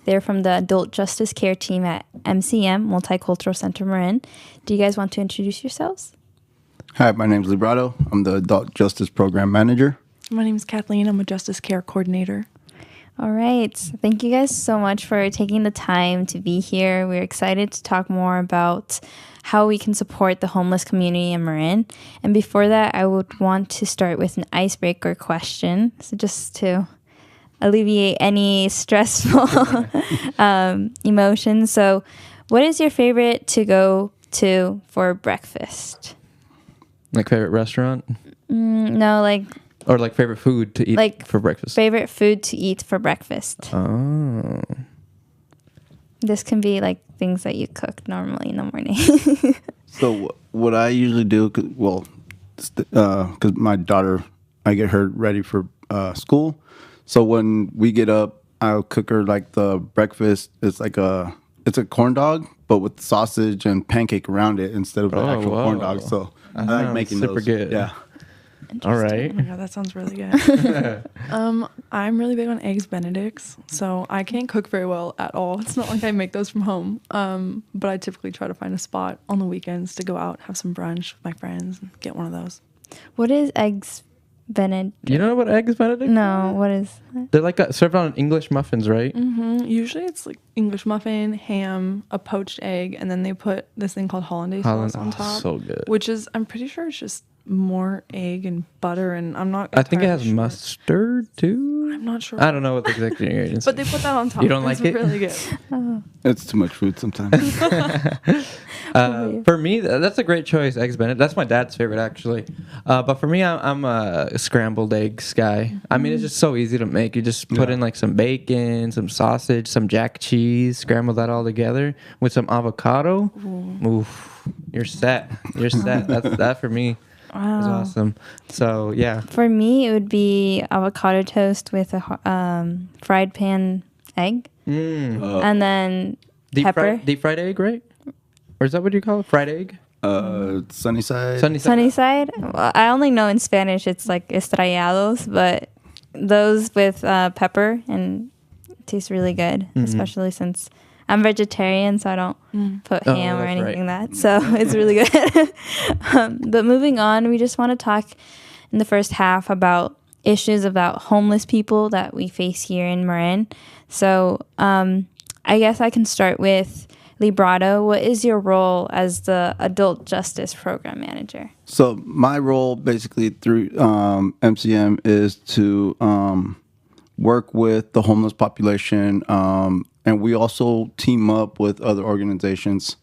They're from the Adult Justice Care team at MCM, Multicultural Center Marin. Do you guys want to introduce yourselves? Hi, my name is Librado. I'm the Adult Justice Program Manager. My name is Kathleen. I'm a Justice Care Coordinator. All right. Thank you guys so much for taking the time to be here. We're excited to talk more about how we can support the homeless community in Marin. And before that, I would want to start with an icebreaker question. So just to alleviate any stressful emotions. So what is your favorite to go to for breakfast? Like favorite restaurant? No, like... Or like favorite food to eat for breakfast? Favorite food to eat for breakfast. Oh. This can be like things that you cook normally in the morning. So what I usually do, because my daughter, I get her ready for school. So when we get up, I'll cook her like the breakfast. It's a corn dog, but with sausage and pancake around it instead of the actual corn dog. So I like making super those. good. Yeah. All right. Oh my god, that sounds really good. I'm really big on eggs Benedicts, so I can't cook very well at all. It's not like I make those from home. But I typically try to find a spot on the weekends to go out, have some brunch with my friends, and get one of those. What is eggs Benedict? You don't know what eggs Benedict? No, what is that? They're like served on English muffins, right? Mm-hmm. Usually it's like English muffin, ham, a poached egg, and then they put this thing called hollandaise sauce on top. So good. Which is, I'm pretty sure it's just more egg and butter, and I'm not I think it has sure. mustard too. I'm not sure. I don't know what the exact ingredients. But they put that on top. You don't it's like it? Really good. It's too much food sometimes. For me, that's a great choice, eggs Benedict. That's my dad's favorite, actually. But for me, I'm a scrambled eggs guy. I mean, it's just so easy to make. You just put in like some bacon, some sausage, some jack cheese, scramble that all together with some avocado. Oof, you're set. You're set. That's that for me. Wow. It's awesome. So, yeah. For me, it would be avocado toast with a fried pan egg. And then pepper. Deep fried egg, right? Or is that what you call it? Fried egg? Sunny side. Sunny side? Well, I only know in Spanish it's like estrellados, but those with pepper and it tastes really good, especially since I'm vegetarian, so I don't put ham or anything like that. So it's really good. But moving on, we just want to talk in the first half about issues about homeless people that we face here in Marin. So I guess I can start with Librado. What is your role as the Adult Justice Program Manager? So my role basically through MCM is to work with the homeless population, and we also team up with other organizations.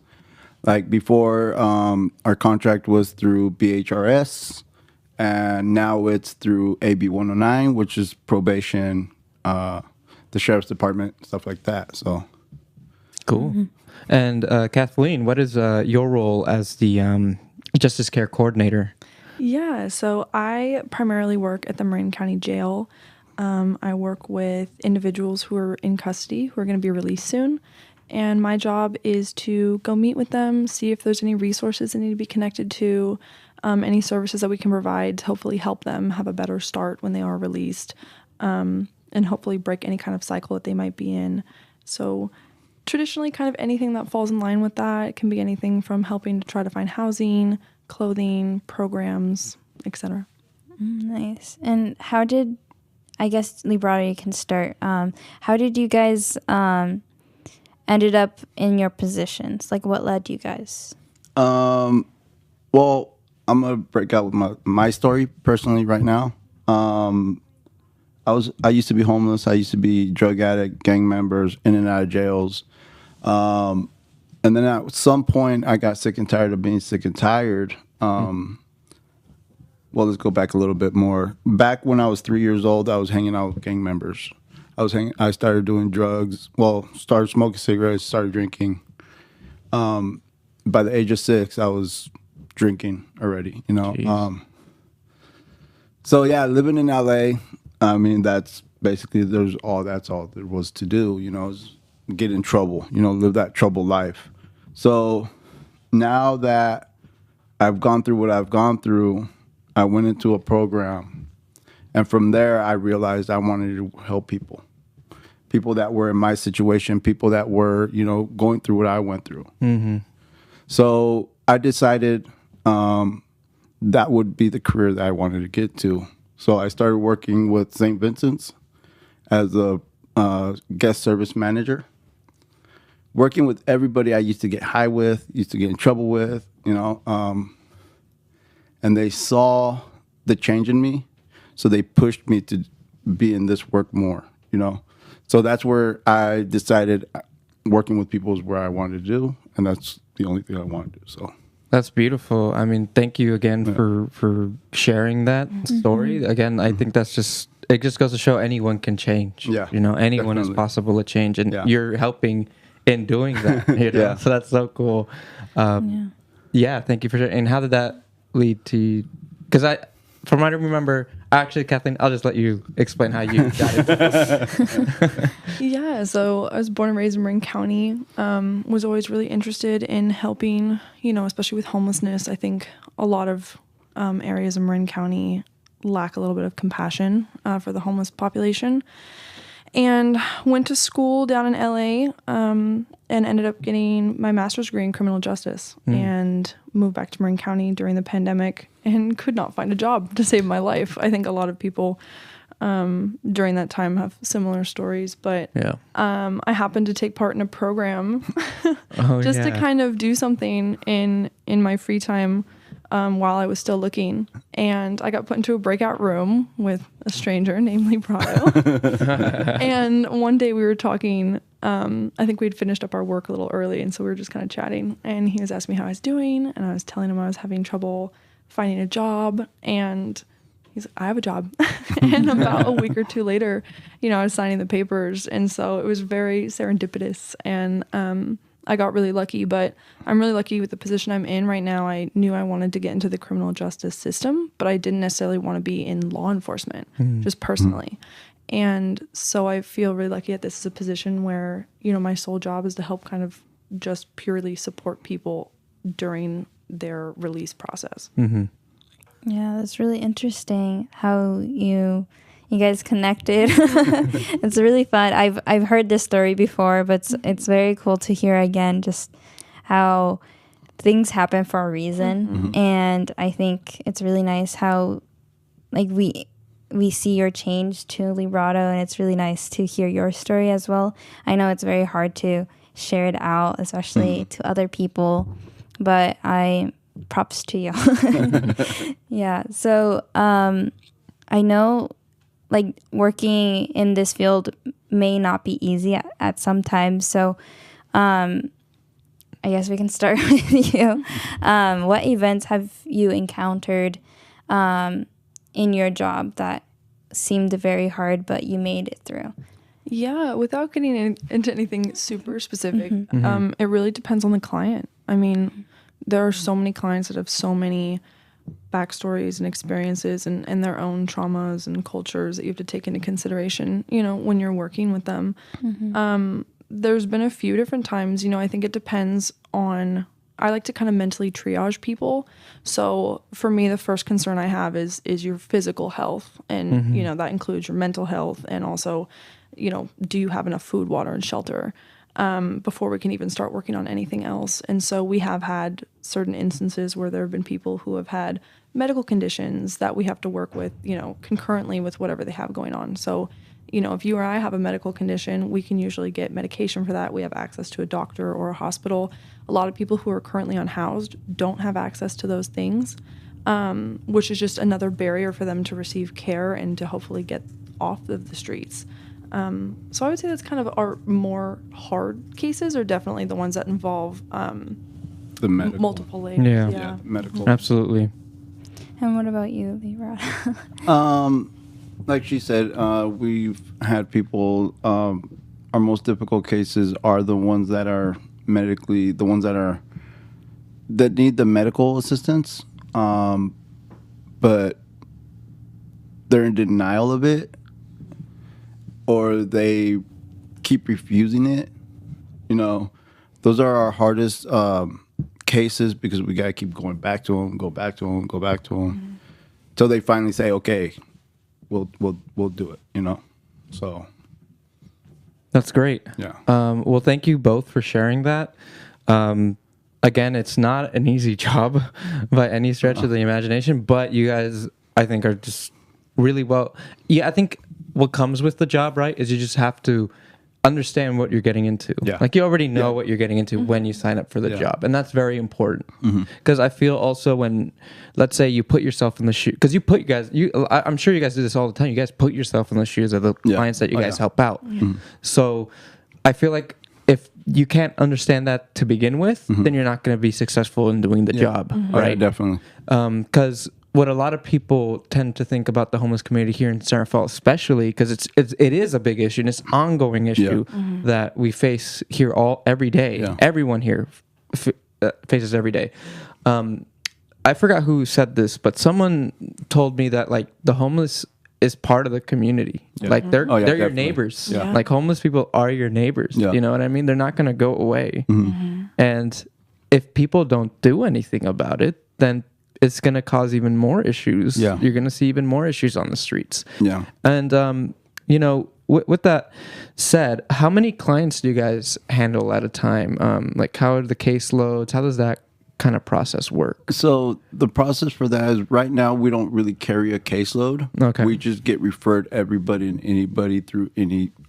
Like before, our contract was through BHRS, and now it's through AB 109, which is probation, the sheriff's department, stuff like that. So cool. And Kathleen, what is your role as the Justice Care Coordinator? Yeah, so I primarily work at the Marin County Jail. I work with individuals who are in custody who are going to be released soon. And my job is to go meet with them, see if there's any resources they need to be connected to, any services that we can provide to hopefully help them have a better start when they are released, and hopefully break any kind of cycle that they might be in. So traditionally, kind of anything that falls in line with that. It can be anything from helping to try to find housing, clothing, programs, etc. Nice. And how did, I guess, Librado, you can start. How did you guys ended up in your positions? Like, what led you guys? Well, I'm gonna break out with my story personally right now. I used to be homeless. I used to be drug addict, gang members, in and out of jails. And then at some point, I got sick and tired of being sick and tired. Well, let's go back a little bit more. Back when I was 3 years old, I was hanging out with gang members. I started doing drugs. Well, started smoking cigarettes, started drinking. By the age of 6, I was drinking already, you know. So yeah, living in LA, I mean, that's basically that's all there was to do, you know, is get in trouble, you know, live that troubled life. So now that I've gone through what I've gone through, I went into a program, and from there I realized I wanted to help people people that were in my situation, people that were, going through what I went through. Mm-hmm. So I decided that would be the career that I wanted to get to. So I started working with St. Vincent's as a guest service manager, working with everybody I used to get high with, used to get in trouble with, and they saw the change in me. So they pushed me to be in this work more, So that's where I decided working with people is where I wanted to do. And that's the only thing I want to do. So that's beautiful. I mean, thank you again for sharing that story. Again, I think it just goes to show anyone can change. Yeah, anyone definitely. is possible to change, and you're helping in doing that. Yeah. So that's so cool. Thank you for sharing. And how did that lead to? Because from what I remember, actually, Kathleen, I'll just let you explain how you got into this. Yeah, so I was born and raised in Marin County. Was always really interested in helping, especially with homelessness. I think a lot of areas in Marin County lack a little bit of compassion for the homeless population. And went to school down in LA and ended up getting my master's degree in criminal justice and moved back to Marin County during the pandemic and could not find a job to save my life. I think a lot of people during that time have similar stories, but I happened to take part in a program to kind of do something in my free time while I was still looking. And I got put into a breakout room with a stranger named Librado. And one day we were talking, I think we'd finished up our work a little early, and so we were just kind of chatting. And he was asking me how I was doing, and I was telling him I was having trouble finding a job. And he's like, I have a job. And about a week or two later, I was signing the papers. And so it was very serendipitous. And I got really lucky, but I'm really lucky with the position I'm in right now. I knew I wanted to get into the criminal justice system, but I didn't necessarily want to be in law enforcement, just personally. And so I feel really lucky that this is a position where, my sole job is to help kind of just purely support people during their release process. Mm-hmm. Yeah, that's really interesting how you guys connected. It's really fun. I've heard this story before, but it's very cool to hear again just how things happen for a reason. And I think it's really nice how we see your change to Librado, and it's really nice to hear your story as well. I know it's very hard to share it out, especially to other people, but props to you. Yeah. So I know working in this field may not be easy at some times. So I guess we can start with you. What events have you encountered in your job that seemed very hard, but you made it through? Yeah, without getting into anything super specific, it really depends on the client. I mean, there are so many clients that have so many backstories and experiences and their own traumas and cultures that you have to take into consideration, when you're working with them. There's been a few different times, I think it depends on, I like to kind of mentally triage people. So for me, the first concern I have is your physical health. And, that includes your mental health and also, do you have enough food, water, and shelter? Before we can even start working on anything else. And so we have had certain instances where there have been people who have had medical conditions that we have to work with, concurrently with whatever they have going on. So, if you or I have a medical condition, we can usually get medication for that. We have access to a doctor or a hospital. A lot of people who are currently unhoused don't have access to those things, which is just another barrier for them to receive care and to hopefully get off of the streets. So I would say that's kind of our more hard cases are definitely the ones that involve the medical. Multiple layers. Yeah, medical. Absolutely. And what about you, Librado? Like she said, we've had people, our most difficult cases are the ones that are medically, the ones that need the medical assistance, but they're in denial of it, or they keep refusing it. Those are our hardest cases because we got to keep going back to them, go back to them, till they finally say, okay, we'll do it, So That's great. Yeah. Well, thank you both for sharing that. Again, it's not an easy job by any stretch of the imagination, but you guys, I think, are just really well. Yeah, I think what comes with the job, right, is you just have to understand what you're getting into. Yeah. Like, you already know what you're getting into when you sign up for the job, and that's very important. Because I feel also when, let's say, you put yourself in the shoe, because I'm sure you guys do this all the time. You guys put yourself in the shoes of the clients that you guys help out. So I feel like if you can't understand that to begin with, then you're not going to be successful in doing the job, right? Yeah, definitely. Because what a lot of people tend to think about the homeless community here in Central Falls, especially because it is a big issue and it's an ongoing issue that we face here every day. Yeah. Everyone here faces every day. I forgot who said this, but someone told me that like the homeless is part of the community. Like they're your definitely. neighbors. Yeah. Like homeless people are your neighbors. Yeah. You know what I mean? They're not going to go away. And if people don't do anything about it, then it's going to cause even more issues. Yeah. You're going to see even more issues on the streets. Yeah. And, you know, with that said, how many clients do you guys handle at a time? Like how are the caseloads? How does that kind of process work? So the process for that is right now we don't really carry a caseload. Okay. We just get referred everybody and anybody through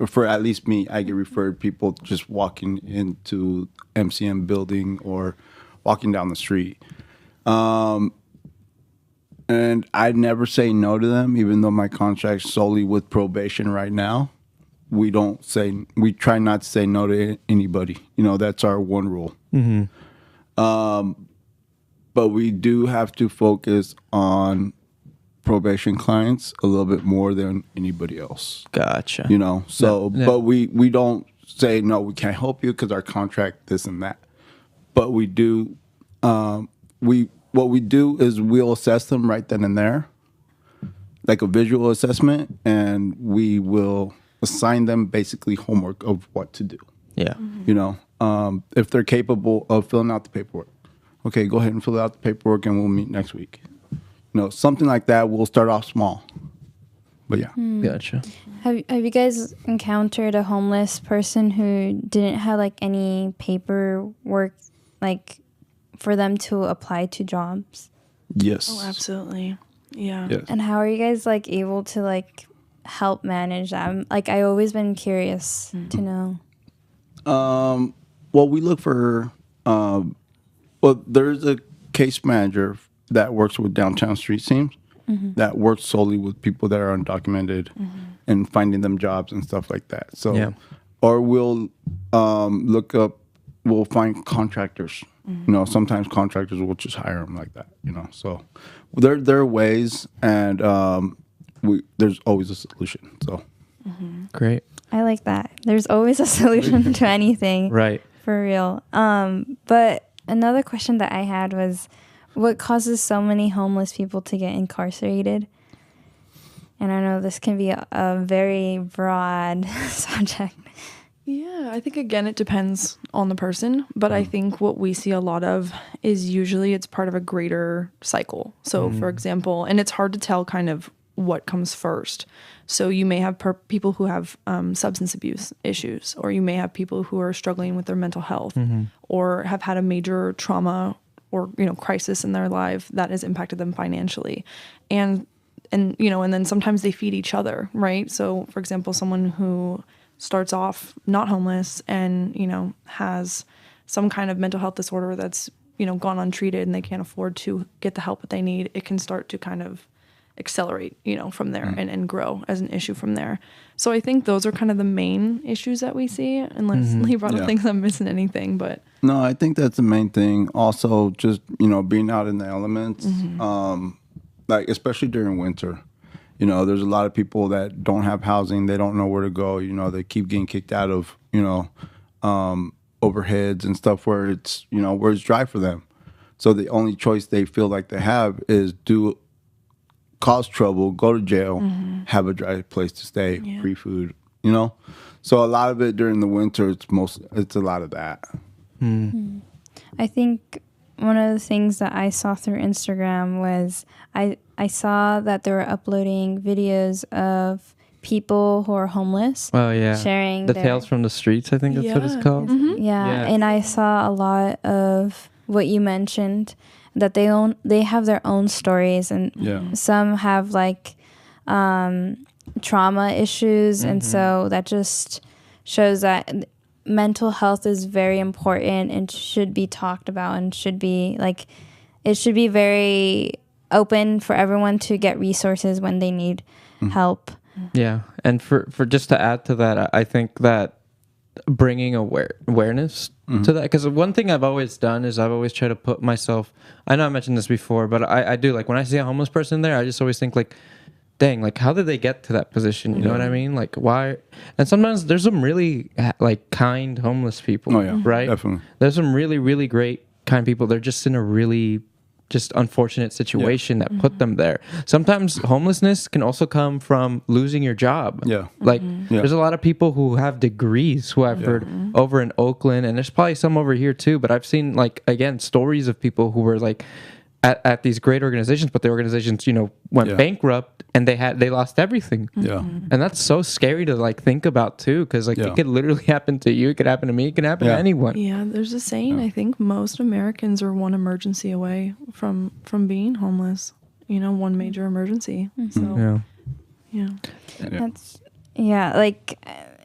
for at least me, I get referred people just walking into MCM building or walking down the street. And I never say no to them, even though my contract's solely with probation right now. We try not to say no to anybody. You know, that's our one rule. But we do have to focus on probation clients a little bit more than anybody else. Gotcha. You know, so, Yeah. but we don't say, no, we can't help you because our contract, this and that. But we do, what we do is we'll assess them right then and there, like a visual assessment, and we will assign them basically homework of what to do. Yeah. You know, if they're capable of filling out the paperwork, okay, go ahead and fill out the paperwork and we'll meet next week. You know, something like that. We'll start off small. But yeah. Gotcha. Have you guys encountered a homeless person who didn't have like any paperwork like for them to apply to jobs? Yes. Oh, absolutely. Yeah. Yes. And how are you guys like able to like help manage that? I always been curious to know. Well, we look for, there's a case manager that works with downtown street teams that works solely with people that are undocumented and finding them jobs and stuff like that. So, or we'll we'll find contractors. You know, sometimes contractors will just hire them like that. You know, so there are ways, and there's always a solution. So, Great. I like that. There's always a solution to anything. Right. For real. But another question that I had was, what causes so many homeless people to get incarcerated? And I know this can be a very broad subject. Yeah, I think, again, it depends on the person. But I think what we see a lot of is usually it's part of a greater cycle. So, for example, and it's hard to tell kind of what comes first. So you may have people who have substance abuse issues, or you may have people who are struggling with their mental health, or have had a major trauma or, you know, crisis in their life that has impacted them financially. And you know, and then sometimes they feed each other, right? So, for example, someone who starts off not homeless and, you know, has some kind of mental health disorder that's, you know, gone untreated and they can't afford to get the help that they need, it can start to kind of accelerate, you know, from there and grow as an issue from there. So I think those are kind of the main issues that we see, unless Librado thinks I'm missing anything. But no, I think that's the main thing. Also, just, you know, being out in the elements, like especially during winter. You know, there's a lot of people that don't have housing. They don't know where to go. You know, they keep getting kicked out of, you know, overheads and stuff where it's, you know, where it's dry for them. So the only choice they feel like they have is cause trouble, go to jail, have a dry place to stay, free food, you know? So a lot of it during the winter, it's a lot of that. I think one of the things that I saw through Instagram was I saw that they were uploading videos of people who are homeless. Oh yeah, sharing the their, Tales from the Streets. I think that's what it's called. Yeah, and I saw a lot of what you mentioned, that they have their own stories, and some have like trauma issues, and so that just shows that mental health is very important and should be talked about, and should be like, it should be very open for everyone to get resources when they need help. Yeah, and for just to add to that, I think that bringing awareness to that, because one thing I've always done is I've always tried to put myself, I know I mentioned this before, but I do, like when I see a homeless person there, I just always think like, dang, like how did they get to that position? You know what I mean? Like why? And sometimes there's some really like kind homeless people. Oh yeah, right? Definitely. There's some really, really great kind people. They're just in a really just unfortunate situation that put them there. Sometimes homelessness can also come from losing your job. Yeah. Like there's a lot of people who have degrees who I've heard over in Oakland, and there's probably some over here too, but I've seen like, again, stories of people who were like at these great organizations, but the organizations, went bankrupt and they lost everything. Yeah. And that's so scary to like think about too, because like it could literally happen to you, it could happen to me, it could happen to anyone. Yeah, there's a saying, I think most Americans are one emergency away from being homeless. One major emergency. So That's like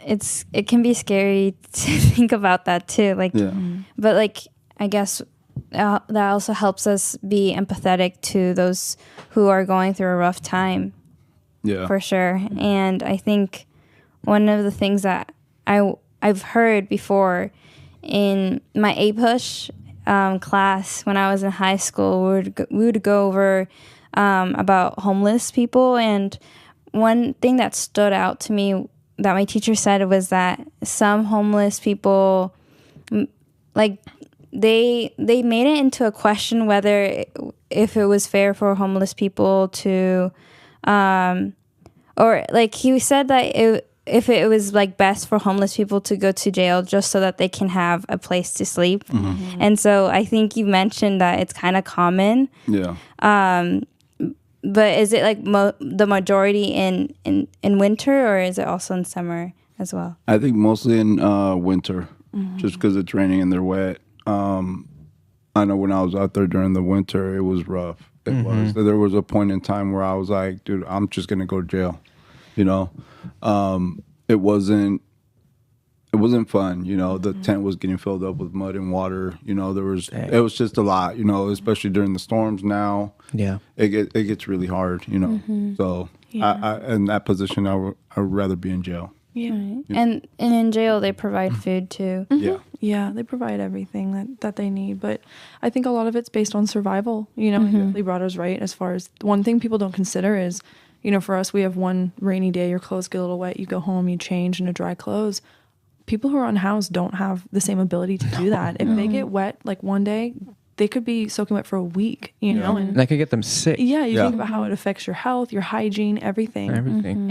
it can be scary to think about that too, like but like I guess that also helps us be empathetic to those who are going through a rough time. For sure. And I think one of the things that I've heard before in my APUSH class when I was in high school, we would go over about homeless people, and one thing that stood out to me that my teacher said was that some homeless people, like they made it into a question whether if it was fair for homeless people to or like he said that if it was like best for homeless people to go to jail just so that they can have a place to sleep. And so I think you mentioned that it's kind of common. But is it like the majority in winter, or is it also in summer as well? I think mostly in winter, just because it's raining and they're wet. I know when I was out there during the winter, it was rough. It was. There was a point in time where I was like, dude, I'm just gonna go to jail. It wasn't fun. The tent was getting filled up with mud and water. It was just a lot. Especially during the storms. Now, it gets really hard. So I in that position, I would rather be in jail. And in jail they provide food too. Yeah, they provide everything that they need, but I think a lot of it's based on survival. Librado's right as far as one thing people don't consider is, for us, we have one rainy day, your clothes get a little wet, you go home, you change into dry clothes. People who are unhoused don't have the same ability to do that. If they get wet like one day, they could be soaking wet for a week, and that could get them sick. You think about how it affects your health, your hygiene, everything.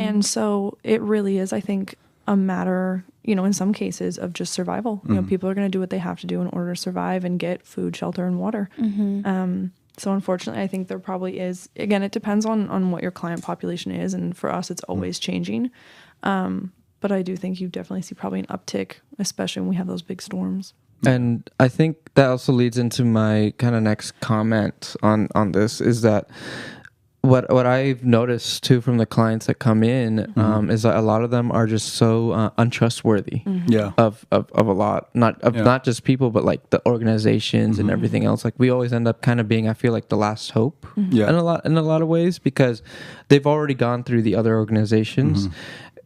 And so it really is, I think, a matter, in some cases of just survival. People are going to do what they have to do in order to survive and get food, shelter, and water. So unfortunately, I think there probably is, again, it depends on what your client population is. And for us, it's always changing. But I do think you definitely see probably an uptick, especially when we have those big storms. And I think that also leads into my kind of next comment on this, is that what I've noticed too from the clients that come in is that a lot of them are just so untrustworthy of a lot, not just people, but like the organizations and everything else. Like we always end up kind of being, I feel like, the last hope in a lot of ways, because they've already gone through the other organizations.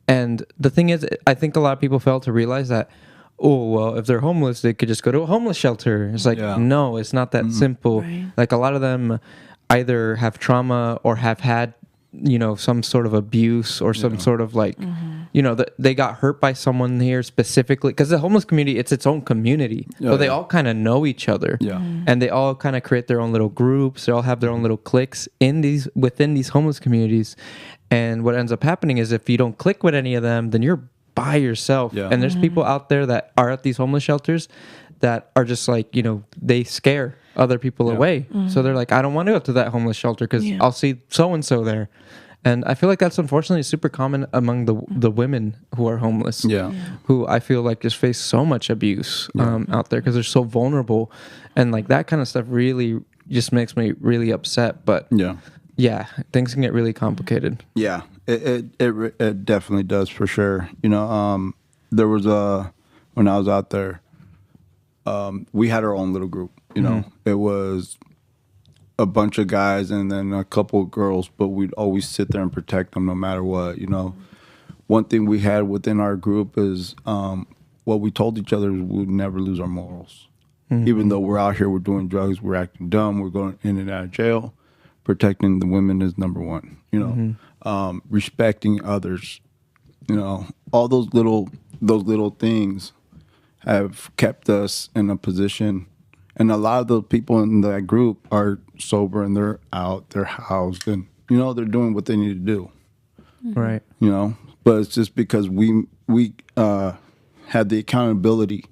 And the thing is, I think a lot of people fail to realize that, oh, well, if they're homeless, they could just go to a homeless shelter. It's like, no, it's not that simple. Like a lot of them either have trauma or have had, some sort of abuse or some sort of like, they got hurt by someone here specifically, because the homeless community, it's its own community. So they all kind of know each other. And they all kind of create their own little groups. They all have their own little cliques within these homeless communities. And what ends up happening is if you don't click with any of them, then you're by yourself. And there's people out there that are at these homeless shelters that are just like, they scare other people away. So they're like, I don't want to go to that homeless shelter because I'll see so-and-so there. And I feel like that's unfortunately super common among the women who are homeless. Yeah. Who I feel like just face so much abuse out there because they're so vulnerable. And like that kind of stuff really just makes me really upset. But yeah, things can get really complicated. Yeah, it definitely does for sure. You know, there was when I was out there, we had our own little group. You know, it was a bunch of guys and then a couple of girls, but we'd always sit there and protect them no matter what. You know, one thing we had within our group is what we told each other is we'd never lose our morals. Even though we're out here, we're doing drugs, we're acting dumb, we're going in and out of jail. Protecting the women is number one. You know, respecting others. You know, all those little things have kept us in a position. And a lot of the people in that group are sober and they're out, they're housed, and you know they're doing what they need to do. Right. You know, but it's just because we had the accountability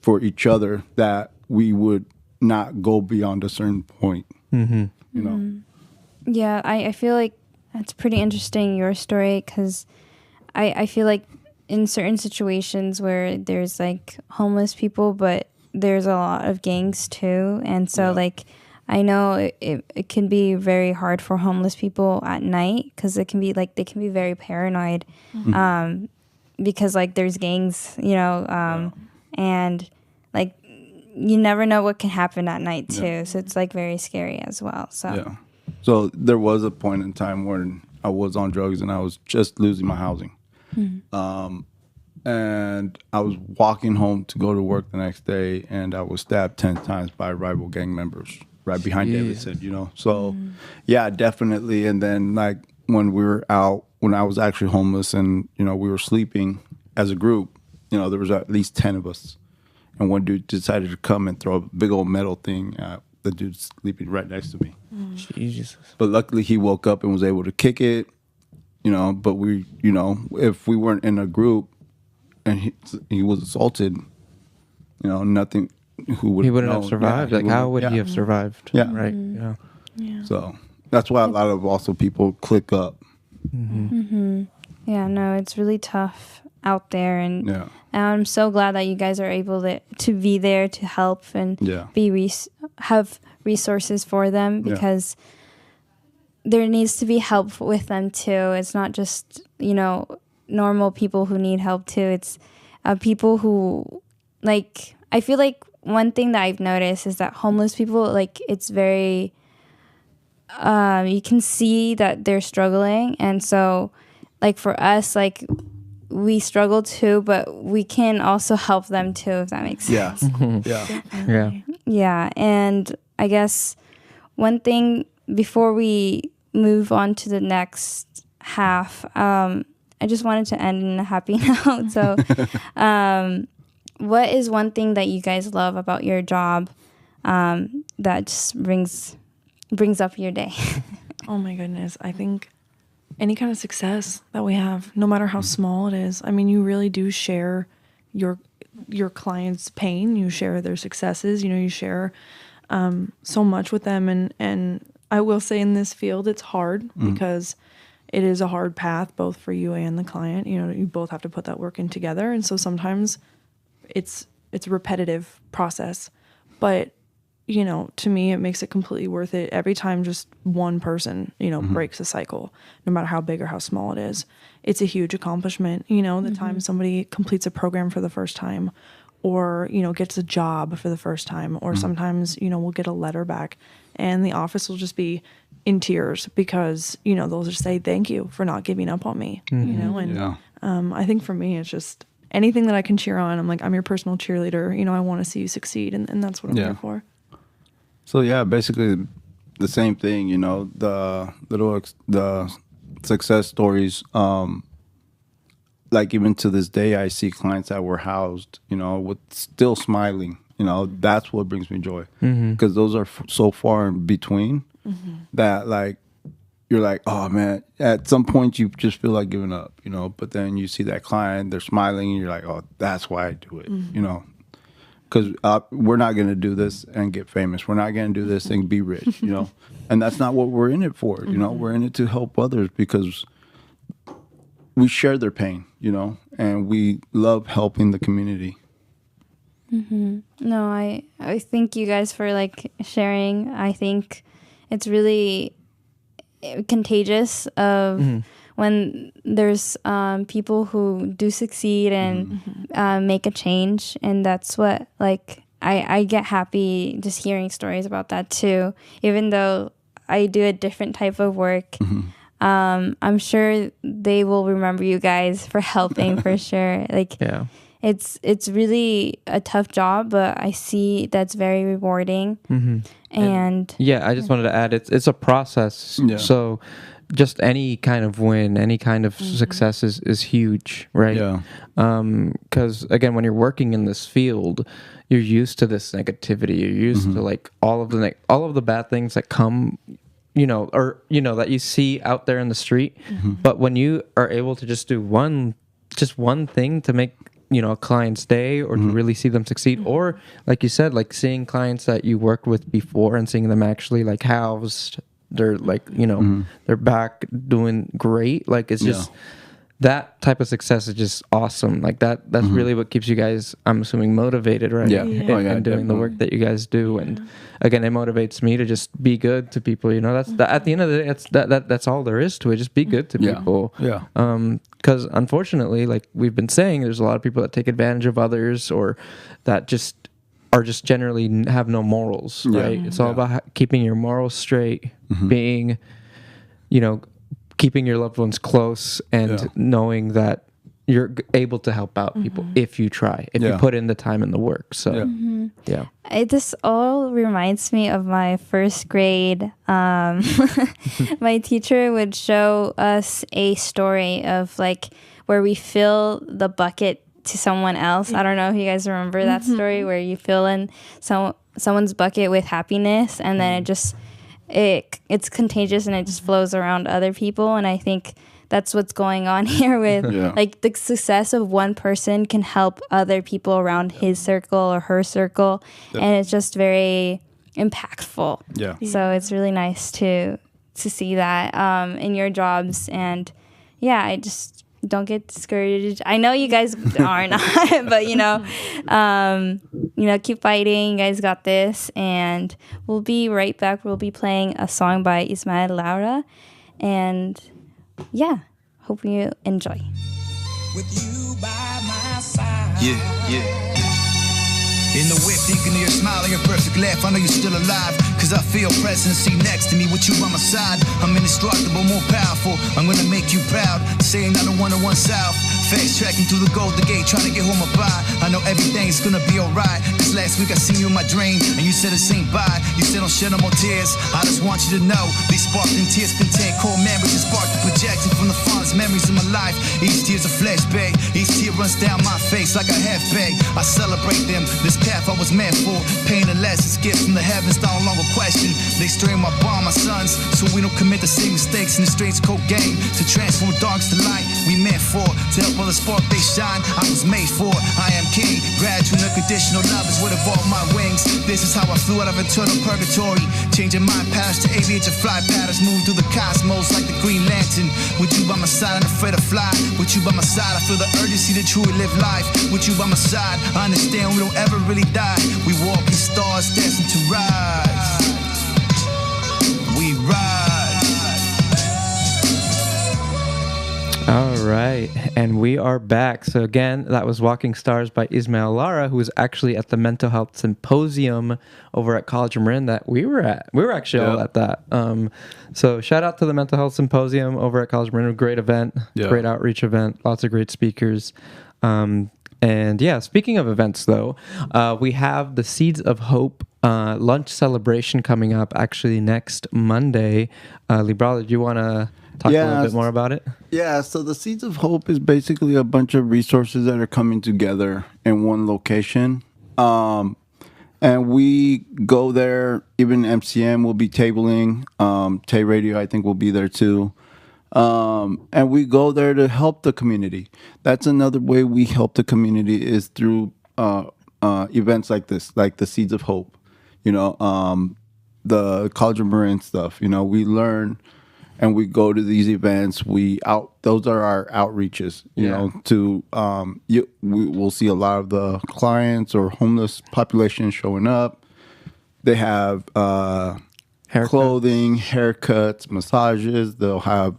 for each other that we would not go beyond a certain point. You know. Yeah, I feel like that's pretty interesting, your story, because I feel like in certain situations where there's like homeless people, but there's a lot of gangs too. And so like I know it can be very hard for homeless people at night because it can be like they can be very paranoid because like there's gangs, you know, and like you never know what can happen at night too. So it's like very scary as well. So so there was a point in time when I was on drugs and I was just losing my housing. And I was walking home to go to work the next day and I was stabbed 10 times by rival gang members right behind Davidson, you know? So yeah, definitely. And then like when we were out, when I was actually homeless and, you know, we were sleeping as a group, you know, there was at least 10 of us. And one dude decided to come and throw a big old metal thing at the dude sleeping right next to me. Jesus. But luckily he woke up and was able to kick it, you know, but we, you know, if we weren't in a group and he was assaulted, you know, nothing, he wouldn't have survived. Like how would he have survived? Yeah. Right. Yeah. So that's why a lot of also people click up. Yeah, no, it's really tough out there, and I'm so glad that you guys are able to be there to help and have resources for them, because there needs to be help with them too. It's not just, you know, normal people who need help too. It's people who, like, I feel like one thing that I've noticed is that homeless people, like, it's very you can see that they're struggling, and so like for us, like we struggle too, but we can also help them too, if that makes sense. Yeah. And I guess one thing before we move on to the next half, I just wanted to end in a happy note. So what is one thing that you guys love about your job that just brings up your day? Oh my goodness. I think any kind of success that we have, no matter how small it is, I mean, you really do share your client's pain, you share their successes, you know, you share so much with them. And I will say in this field, it's hard because it is a hard path, both for you and the client. You know, you both have to put that work in together. And so sometimes it's a repetitive process, but you know, to me, it makes it completely worth it every time just one person, you know, breaks a cycle, no matter how big or how small it is. It's a huge accomplishment. You know, the time somebody completes a program for the first time, or, you know, gets a job for the first time, or sometimes, you know, we'll get a letter back and the office will just be in tears because, you know, they'll just say, thank you for not giving up on me, you know? And I think for me, it's just anything that I can cheer on. I'm like, I'm your personal cheerleader. You know, I want to see you succeed. And that's what I'm here for. So yeah, basically the same thing, you know, the success stories, like even to this day, I see clients that were housed, you know, with still smiling, you know, that's what brings me joy, because those are so far in between that, like, you're like, oh man, at some point you just feel like giving up, you know, but then you see that client, they're smiling and you're like, oh, that's why I do it, you know, because we're not going to do this and get famous. We're not going to do this and be rich, you know. And that's not what we're in it for, you know. We're in it to help others because we share their pain, you know, and we love helping the community. No, I thank you guys for like sharing. I think it's really contagious of when there's people who do succeed and make a change, and that's what like I get happy just hearing stories about that too. Even though I do a different type of work, I'm sure they will remember you guys for helping for sure. Like it's really a tough job, but I see that's very rewarding. And I just wanted to add it's a process. So just any kind of win, any kind of success is huge, right? Because again, when you're working in this field, you're used to this negativity. You're used to like all of the bad things that come, you know, or you know that you see out there in the street. But when you are able to just do one thing to make, you know, a client's day or to really see them succeed, or like you said, like seeing clients that you worked with before and seeing them actually like housed, they're like, you know, they're back doing great. Like it's just that type of success is just awesome. Like that's really what keeps you guys, I'm assuming, motivated, right? And doing the work that you guys do. And again, it motivates me to just be good to people. You know, at the end of the day, that's all there is to it. Just be good to people. Because unfortunately, like we've been saying, there's a lot of people that take advantage of others or that just are just generally have no morals, right? It's all about keeping your morals straight, being, you know, keeping your loved ones close and knowing that you're able to help out people if you try, if you put in the time and the work. So, this all reminds me of my first grade. My teacher would show us a story of like where we fill the bucket to someone else. I don't know if you guys remember that story where you fill in someone's bucket with happiness, and then it's contagious and it just flows around other people. And I think that's what's going on here with like the success of one person can help other people around his circle or her circle, and it's just very impactful. So it's really nice to see that in your jobs. And I just don't get discouraged. I know you guys are not, but you know, keep fighting. You guys got this, and we'll be right back. We'll be playing a song by Ismael Laura, and hope you enjoy. With you by my side. In the whip, thinking of your smile and your perfect laugh. I know you're still alive, cause I feel presence. See next to me with you by my side. I'm indestructible, more powerful. I'm gonna make you proud. Saying I don't wanna one south. Fast tracking through the Golden Gate, trying to get home a buy. I know everything's gonna be alright. Cause last week I seen you in my dream, and you said it's ain't bye. You said don't shed no more tears. I just want you to know these sparkling tears contain core memories and spark the projection from the fondest memories of my life. Each tear's a flashback. Each tear runs down my face like a half bag. I celebrate them. This path I was meant for. Pain and lessons, gifts from the heavens, no longer question. They strain my bond, my sons, so we don't commit the same mistakes in the strange cold game. To transform darks to light, we meant for. To help others spark they shine, I was made for. I am king, gradual unconditional love is what evolved my wings. This is how I flew out of eternal purgatory. Changing my patterns to aviate to fly patterns. Move through the cosmos like the Green Lantern. With you by my side, I'm afraid to fly. With you by my side, I feel the urgency to truly live life. With you by my side, I understand we don't ever really die. We walk in stars destined to rise. We rise. All right, and we are back. So again, that was Walking Stars by Ismael Lara, who was actually at the Mental Health Symposium over at College of Marin that we were at. We were actually all at that. So shout out to the Mental Health Symposium over at College of Marin. Great event, great outreach event, lots of great speakers. And speaking of events, though, we have the Seeds of Hope lunch celebration coming up actually next Monday. Librado, do you want to talk a little bit more about it? Yeah, so the Seeds of Hope is basically a bunch of resources that are coming together in one location. And we go there, even MCM will be tabling. Tay Radio, I think, will be there too. And we go there to help the community. That's another way we help the community is through events like this, like the Seeds of Hope, the College of Marin stuff. We learn and we go to these events. Those are our outreaches, we'll see a lot of the clients or homeless population showing up. They have clothing, haircuts, massages. They'll have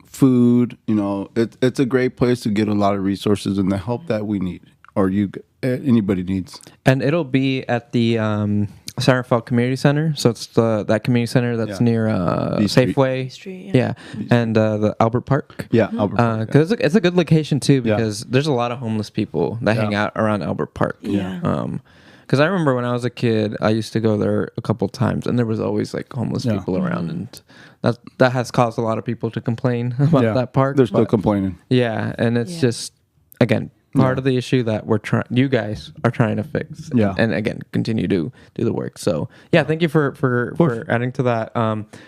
food. It's a great place to get a lot of resources and the help that we need or anybody needs. And it'll be at the Satterfeld Community Center. So it's that community center that's near Safeway. Street, yeah. And the Albert Park. Yeah, Albert Park. Because it's a good location too, because there's a lot of homeless people that hang out around Albert Park. Yeah. Because I remember when I was a kid, I used to go there a couple times, and there was always like homeless people around, and that has caused a lot of people to complain about that park. They're still complaining. Yeah, and it's just again part of the issue that you guys are trying to fix. Yeah, and again continue to do the work. So yeah, thank you for adding to that.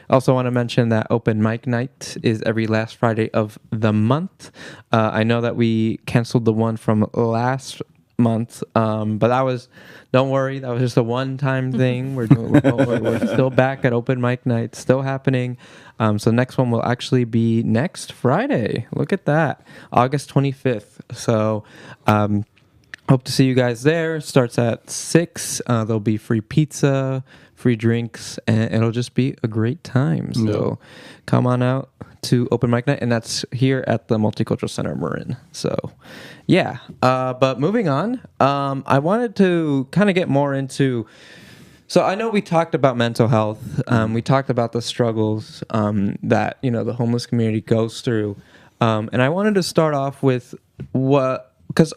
Also want to mention that open mic night is every last Friday of the month. I know that we canceled the one from last month, but don't worry, that was just a one-time thing. We're still back at open mic night, still happening. So next one will actually be next Friday. Look at that, August 25th. So hope to see you guys there. Starts at 6. There'll be free pizza, free drinks, and it'll just be a great time. So come on out to open mic night, and that's here at the Multicultural Center Marin. So yeah, but moving on, I wanted to kind of get more into, so I know we talked about mental health, we talked about the struggles that the homeless community goes through, and I wanted to start off with because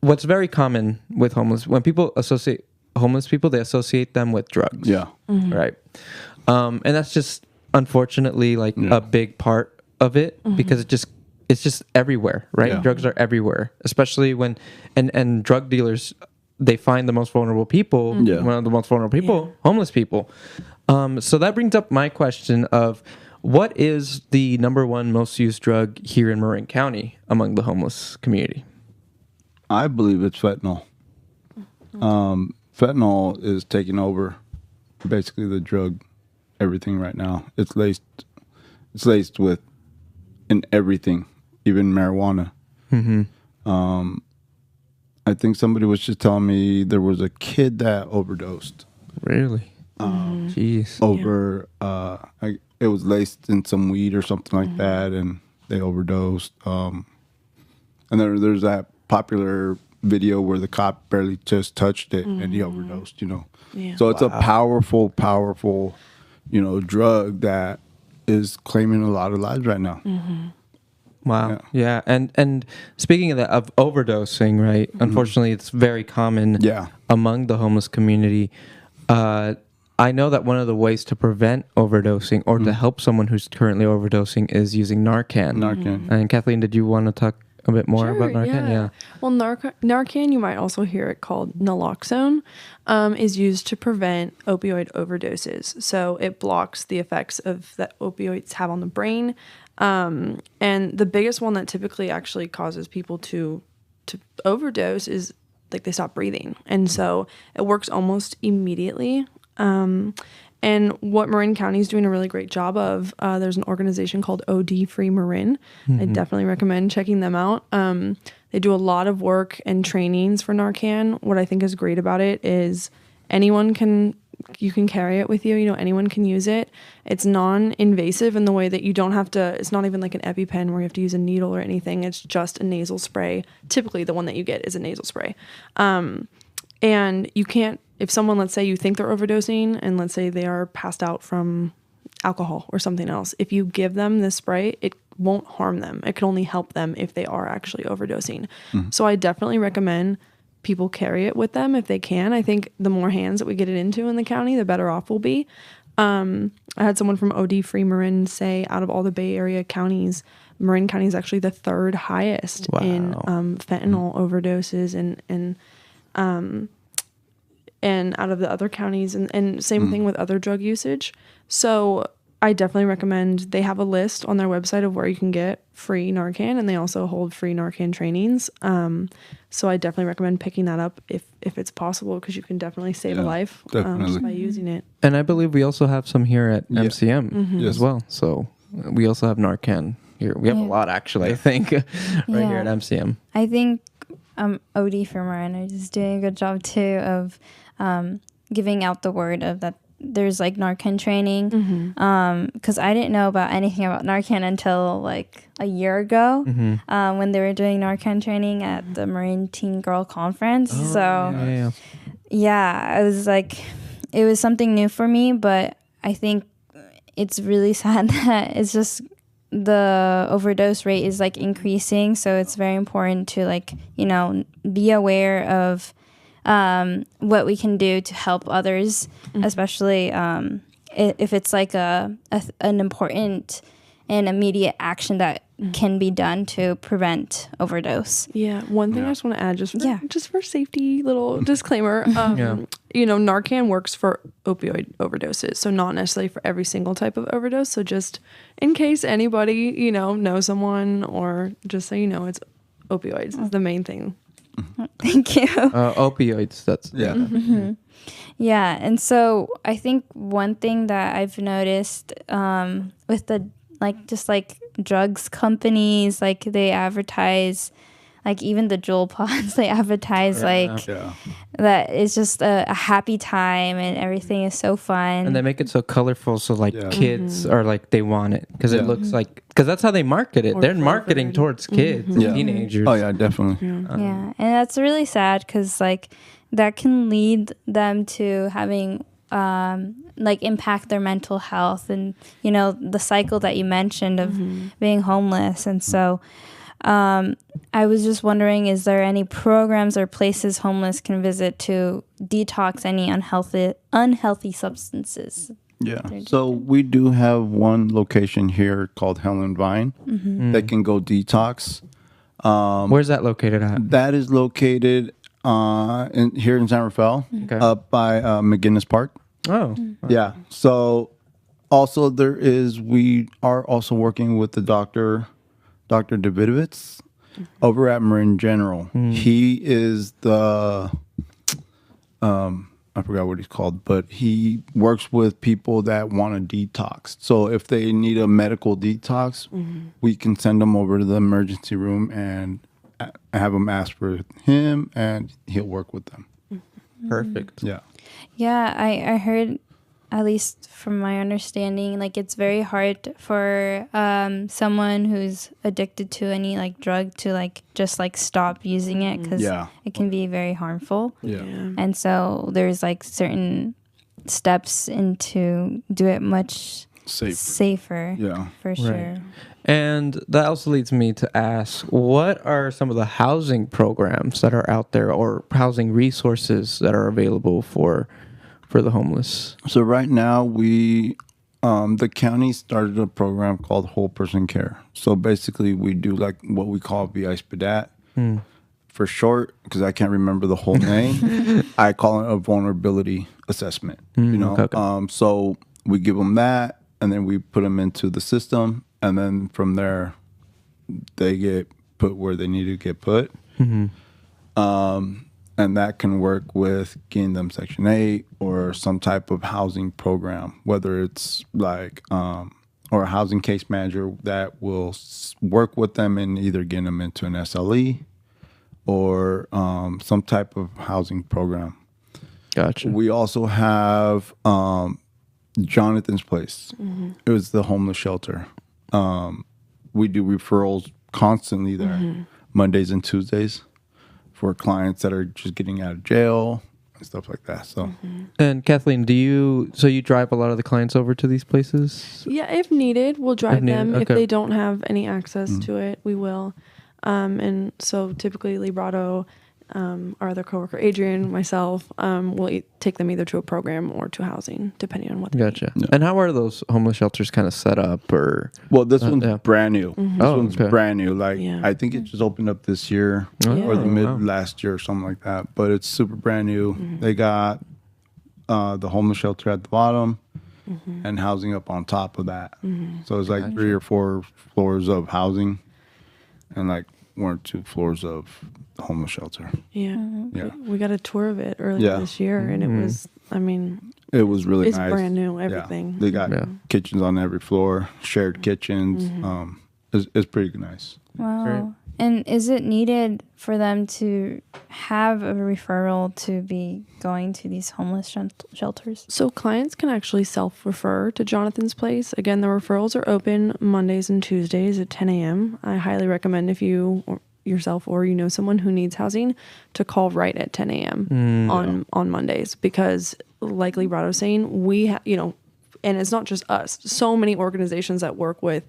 what's very common with when people associate homeless people, they associate them with drugs. Yeah. Mm-hmm. Right. And that's just unfortunately like a big part of it, because it's just everywhere, right? Yeah. Drugs are everywhere, especially when and drug dealers, they find the most vulnerable people, one of the most vulnerable people, homeless people. So that brings up my question of, what is the number one most used drug here in Marin County among the homeless community? I believe it's fentanyl. Fentanyl is taking over basically the drug everything right now. It's laced with in everything, even marijuana. Mm-hmm. I think somebody was just telling me there was a kid that overdosed. Really? Jeez. It was laced in some weed or something like that, and they overdosed. And there's that popular video where the cop barely just touched it and he overdosed. Yeah. So it's a powerful, drug that is claiming a lot of lives right now. Mm-hmm. Wow. Yeah. And speaking of that, of overdosing, right? Unfortunately, it's very common among the homeless community. I know that one of the ways to prevent overdosing or to help someone who's currently overdosing is using Narcan. And Kathleen, did you want to talk a bit more about Narcan? Yeah. Well, Narcan, you might also hear it called naloxone, is used to prevent opioid overdoses. So it blocks the effects that opioids have on the brain. And the biggest one that typically actually causes people to overdose is like they stop breathing. And so it works almost immediately. And what Marin County is doing a really great job of, there's an organization called OD Free Marin. I definitely recommend checking them out. They do a lot of work and trainings for Narcan. What I think is great about it is you can carry it with you. Anyone can use it. It's non-invasive in the way that you don't have to, it's not even like an EpiPen where you have to use a needle or anything. It's just a nasal spray. Typically the one that you get is a nasal spray. And you can't, if someone, let's say you think they're overdosing and let's say they are passed out from alcohol or something else, if you give them this spray, it won't harm them. It can only help them if they are actually overdosing. So I definitely recommend people carry it with them if they can. I think the more hands that we get it into in the county, the better off we'll be. I had someone from OD Free Marin say out of all the Bay Area counties, Marin County is actually the third highest in fentanyl overdoses and out of the other counties, and same thing with other drug usage. So I definitely recommend, they have a list on their website of where you can get free Narcan, and they also hold free Narcan trainings. So I definitely recommend picking that up if it's possible, because you can definitely save a life just by using it. And I believe we also have some here at MCM as well. So we also have Narcan here. We have a lot, actually, I think, right here at MCM. I think OD for Miranda is doing a good job, too, of giving out the word of that there's like Narcan training, because I didn't know about anything about Narcan until like a year ago, when they were doing Narcan training at the Marine Teen Girl Conference. Yeah, I was like, it was something new for me, but I think it's really sad that it's just the overdose rate is like increasing. So it's very important to like, you know, be aware of what we can do to help others, especially if it's like an important and immediate action that can be done to prevent overdose. Yeah, one thing I just want to add, just for safety, little disclaimer, you know, Narcan works for opioid overdoses, so not necessarily for every single type of overdose. So just in case anybody, you know, knows someone, or just so you know, it's opioids is the main thing. Thank you. Opioids, that's Yeah, and so I think one thing that I've noticed with the just drugs companies, like they advertise, like even the Jewel pods, they advertise that it's just a happy time and everything is so fun. And they make it so colorful, so kids are like, they want it because it looks like, because that's how they market it. They're marketing towards kids and teenagers. Oh yeah, definitely. And that's really sad, because like that can lead them to having impact their mental health, and you know, the cycle that you mentioned of being homeless. And so I was just wondering, is there any programs or places homeless can visit to detox any unhealthy substances? Yeah. So we do have one location here called Helen Vine that can go detox. Where's that located at? That is located here in San Rafael, up by McGinnis Park. Oh. Yeah. So also we are also working with the Dr. Davidovitz over at Marin General. He is the I forgot what he's called, but he works with people that want to detox. So if they need a medical detox, we can send them over to the emergency room and have them ask for him, and he'll work with them. Perfect. Yeah. Yeah, I heard, at least from my understanding, like it's very hard for someone who's addicted to any like drug to like just like stop using it, because it can be very harmful. And so there's like certain steps into do it much safer. Yeah, for sure. And that also leads me to ask, what are some of the housing programs that are out there, or housing resources that are available for the homeless? So right now we, the county started a program called Whole Person Care. So basically we do like what we call VISPDAT for short, because I can't remember the whole name. I call it a vulnerability assessment, you know? Okay. So we give them that, and then we put them into the system, and then from there they get put where they need to get put. And that can work with getting them Section 8 or some type of housing program, whether it's like, or a housing case manager that will work with them and either get them into an SLE or some type of housing program. Gotcha. We also have Jonathan's Place. It was the homeless shelter. We do referrals constantly there, Mondays and Tuesdays, for clients that are just getting out of jail and stuff like that. So, and Kathleen, you drive a lot of the clients over to these places? Yeah, if needed, we'll drive them. If they don't have any access to it, we will. And so typically Librado, our other coworker Adrian, myself, will take them either to a program or to housing, depending on what they need. Yeah. And how are those homeless shelters kind of set up? Or this one's brand new. This one's brand new. Like I think it just opened up this year or the mid last year or something like that. But it's super brand new. They got the homeless shelter at the bottom. and housing up on top of that. So it's like 3 or 4 floors of housing and like 1 or 2 floors of homeless shelter. Yeah. Yeah. We got a tour of it earlier this year, and it was, I mean, It was really it's nice. brand new, Yeah. everything. They got kitchens on every floor, shared kitchens. It's pretty nice. Wow. Great. And is it needed for them to have a referral to be going to these homeless shelters? So clients can actually self-refer to Jonathan's Place. Again, the referrals are open Mondays and Tuesdays at 10 a.m. I highly recommend if you or yourself or you know someone who needs housing to call right at 10 a.m. on Mondays, because like Librado was saying, we and it's not just us. So many organizations that work with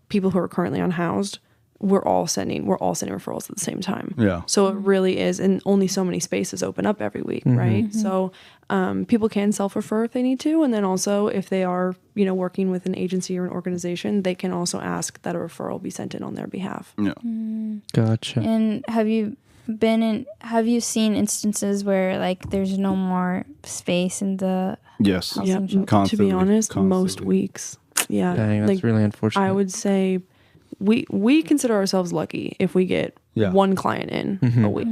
people who are currently unhoused, we're all sending referrals at the same time. Yeah. So it really is, and only so many spaces open up every week, right? So people can self-refer if they need to, and then also if they are, working with an agency or an organization, they can also ask that a referral be sent in on their behalf. Yeah. Gotcha. And have you seen instances where like there's no more space in the Yes. housing shelter? To Constantly, be honest, most constantly. weeks. Yeah. Dang, that's really unfortunate. I would say we consider ourselves lucky if we get one client in a week.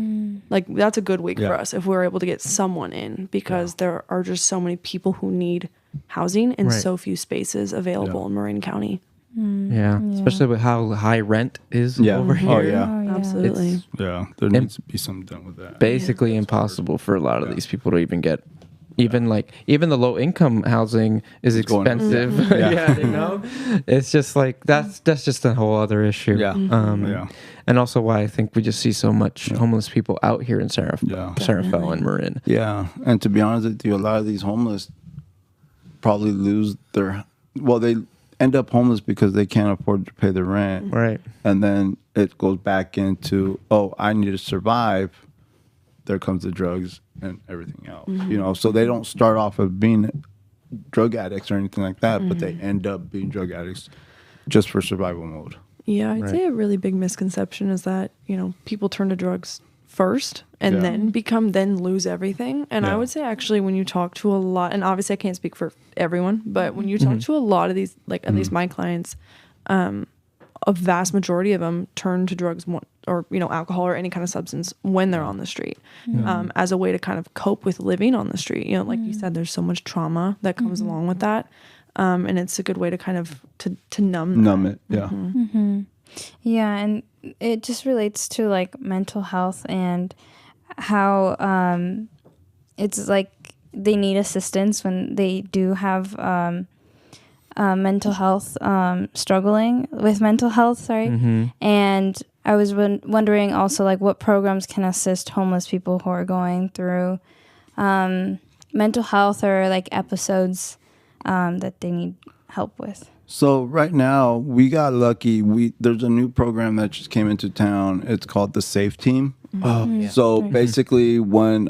Like that's a good week for us if we're able to get someone in, because there are just so many people who need housing and so few spaces available in Marin County. Yeah, especially with how high rent is over here. Oh yeah. Oh, yeah. Absolutely. It's Yeah. There needs to be something done with that. basically impossible for a lot of these people to even get. Even the low income housing is going up. expensive. Yeah. It's just like that's just a whole other issue. Yeah. Yeah. And also why I think we just see so much homeless people out here in Sarafel and Marin. Yeah. And to be honest with you, a lot of these homeless probably lose they end up homeless because they can't afford to pay their rent. Right. And then it goes back into, I need to survive. There comes the drugs and everything else. So they don't start off as being drug addicts or anything like that, but they end up being drug addicts just for survival mode. Yeah, I'd say a really big misconception is that, people turn to drugs first and then lose everything. And I would say actually when you talk to a lot, and obviously I can't speak for everyone, but when you talk to a lot of these, like at least my clients, a vast majority of them turn to drugs or alcohol or any kind of substance when they're on the street, as a way to kind of cope with living on the street. Like you said, there's so much trauma that comes along with that, and it's a good way to kind of to numb it. Yeah. Yeah, and it just relates to like mental health and how it's like they need assistance when they do have mental health, struggling with mental health, sorry. And I was wondering also like what programs can assist homeless people who are going through mental health or like episodes that they need help with. So right now we got lucky. There's a new program that just came into town. It's called the Safe Team. Oh, yeah. So basically when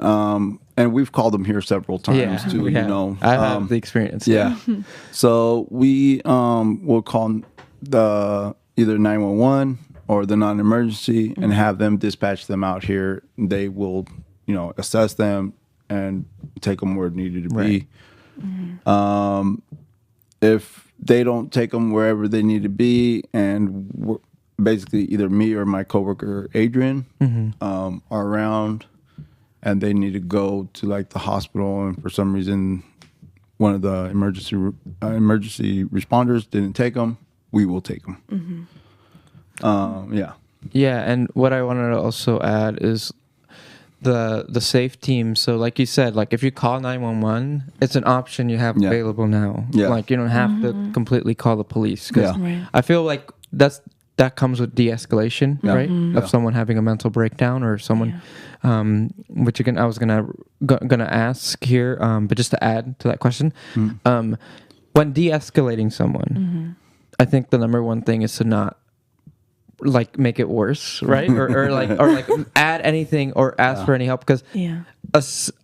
and we've called them here several times too, I have the experience. Yeah. So we will call the either 911 or the non-emergency and have them dispatch them out here. They will, assess them and take them where it needed to be. If they don't take them wherever they need to be, and basically either me or my coworker Adrian are around, and they need to go to like the hospital, and for some reason one of the emergency responders didn't take them, we will take them. Yeah, and what I wanted to also add is the safe team. So like you said, like if you call 911, it's an option you have available now. Yeah. Like you don't have to completely call the police. 'Cause Right. I feel like that comes with de-escalation, right? Of someone having a mental breakdown or someone, which again I was gonna ask here, but just to add to that question, when de-escalating someone, I think the number one thing is to not like make it worse, right? or like add anything or ask for any help, because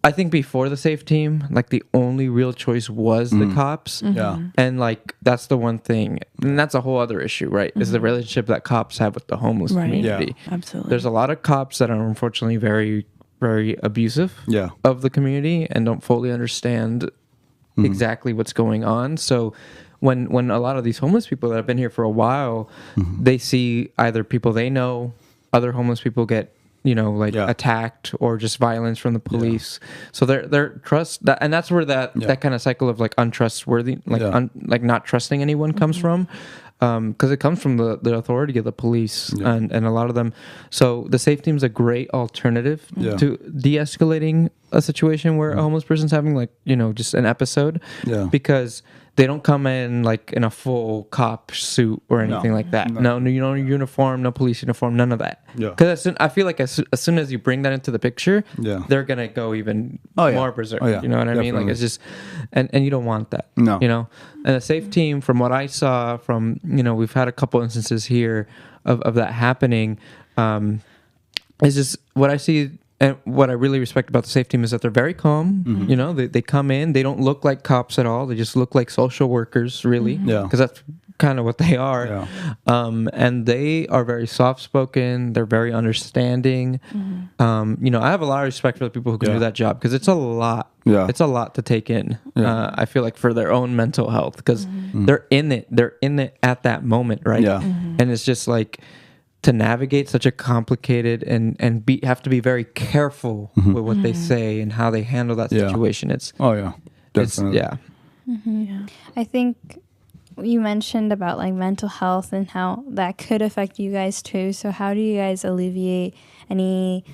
I think before the safe team, like the only real choice was the cops. And like that's the one thing, and that's a whole other issue, right? Is the relationship that cops have with the homeless community. Absolutely. There's a lot of cops that are unfortunately very, very abusive of the community and don't fully understand exactly what's going on. So when a lot of these homeless people that have been here for a while, they see either people they know, other homeless people get attacked, or just violence from the police. So their trust that, and that's where that kind of cycle of like untrustworthy, like not trusting anyone comes from, because it comes from the authority of the police and a lot of them. So the safe team is a great alternative to de-escalating a situation where a homeless person's having just an episode, because they don't come in like in a full cop suit or anything like that. No uniform, no police uniform, none of that. Because I feel like as soon as you bring that into the picture, they're gonna go even more berserk. You know what I mean? Like it's just, and you don't want that. No. And a safe team, from what I saw, from we've had a couple instances here of that happening. Is just what I see. And what I really respect about the safe team is that they're very calm. They come in, they don't look like cops at all. They just look like social workers, really. Because that's kind of what they are. And they are very soft-spoken. They're very understanding. I have a lot of respect for the people who can do that job, because it's a lot. It's a lot to take in. I feel like for their own mental health, because they're in it. They're in it at that moment, right? And it's just like, to navigate such a complicated and have to be very careful with what they say and how they handle that situation. It's definitely. I think you mentioned about like mental health and how that could affect you guys too. So how do you guys alleviate any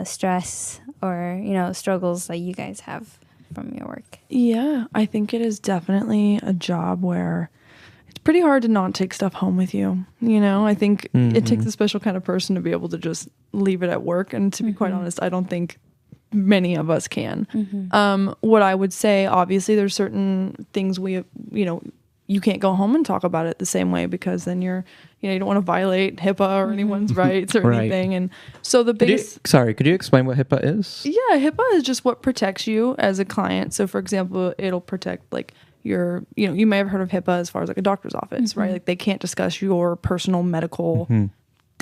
stress or struggles that you guys have from your work? I think it is definitely a job where it's pretty hard to not take stuff home with you. I think it takes a special kind of person to be able to just leave it at work. And to be quite honest, I don't think many of us can. What I would say, obviously, there's certain things you can't go home and talk about it the same way, because then you don't want to violate HIPAA or anyone's rights or anything. And so the biggest... could you explain what HIPAA is? Yeah, HIPAA is just what protects you as a client. So for example, it'll protect like your, you may have heard of HIPAA as far as like a doctor's office, right? Like they can't discuss your personal medical